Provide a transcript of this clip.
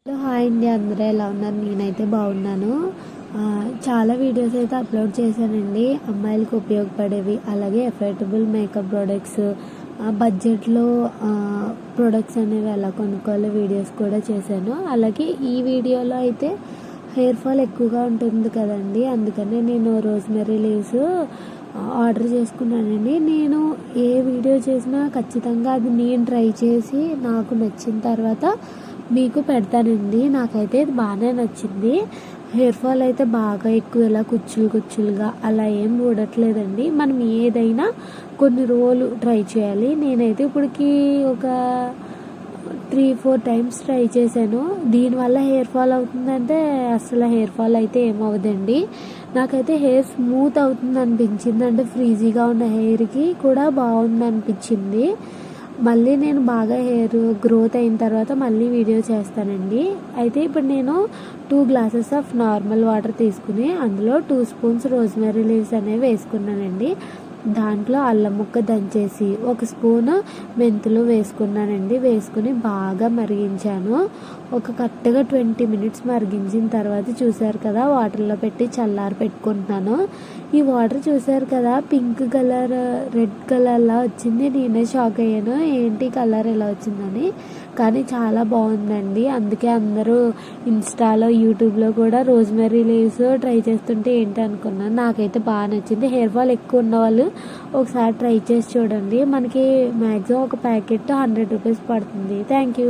Hello hi అండి, అందరూ ఎలా ఉన్నారు? నేనైతే బాగున్నాను. చాలా వీడియోస్ అయితే అప్లోడ్ చేశానండి, అమ్మాయిలకు ఉపయోగపడేవి. అలాగే ఎఫర్టబుల్ మేకప్ ప్రోడక్ట్స్, బడ్జెట్లో ప్రొడక్ట్స్ అనేవి ఎలా కొనుక్కోవాలో వీడియోస్ కూడా చేశాను. అలాగే ఈ వీడియోలో అయితే హెయిర్ ఫాల్ ఎక్కువగా ఉంటుంది కదండి, అందుకనే నేను రోజ్మెరీ లీవ్స్ ఆర్డర్ చేసుకున్నానండి. నేను ఏ వీడియో చేసినా ఖచ్చితంగా అది నేను ట్రై చేసి నాకు నచ్చిన తర్వాత మీకు పెడతానండి. నాకైతే ఇది బాగానే నచ్చింది. హెయిర్ ఫాల్ అయితే బాగా ఎక్కువ ఇలా కుచ్చులుగా అలా ఏం ఊడట్లేదండి. మనం ఏదైనా కొన్ని రోజులు ట్రై చేయాలి. నేనైతే ఇప్పటికి ఒక 3-4 టైమ్స్ ట్రై చేశాను. దీనివల్ల హెయిర్ ఫాల్ అవుతుందంటే అసలు హెయిర్ ఫాల్ అయితే ఏమవుదండి. నాకైతే హెయిర్ స్మూత్ అవుతుంది అనిపించింది, అంటే ఫ్రీజీగా ఉన్న హెయిర్కి కూడా బాగుంది అనిపించింది. మళ్ళీ నేను బాగా హెయిర్ గ్రోత్ అయిన తర్వాత మళ్ళీ వీడియో చేస్తానండి. అయితే ఇప్పుడు నేను 2 గ్లాసెస్ ఆఫ్ నార్మల్ వాటర్ తీసుకుని అందులో 2 స్పూన్స్ రోజ్మెరీ లీవ్స్ అనేవి వేసుకున్నానండి. దాంట్లో అల్లం ముక్క దంచేసి 1 స్పూన్ మెంతులు వేసుకున్నానండి. వేసుకుని బాగా మరిగించాను. ఒక కరెక్ట్గా 20 మినిట్స్ మరిగించిన తర్వాత చూసారు కదా, వాటర్లో పెట్టి చల్లారి పెట్టుకుంటున్నాను. ఈ వాటర్ చూసారు కదా, పింక్ కలర్ రెడ్ కలర్లా వచ్చింది. నేనే షాక్ అయ్యాను, ఏంటి కలర్ ఎలా వచ్చిందని. కానీ చాలా బాగుందండి. అందుకే అందరూ ఇన్స్టాలో యూట్యూబ్లో కూడా రోజ్మెరీ లీవ్స్ ట్రై చేస్తుంటే ఏంటి అనుకున్నాను. నాకైతే బాగా నచ్చింది. హెయిర్ ఫాల్ ఎక్కువ ఉన్నవాళ్ళు ఒకసారి ట్రై చేసి చూడండి. మనకి మ్యాక్సిమం ఒక ప్యాకెట్ 100 రూపీస్ పడుతుంది. Thank you.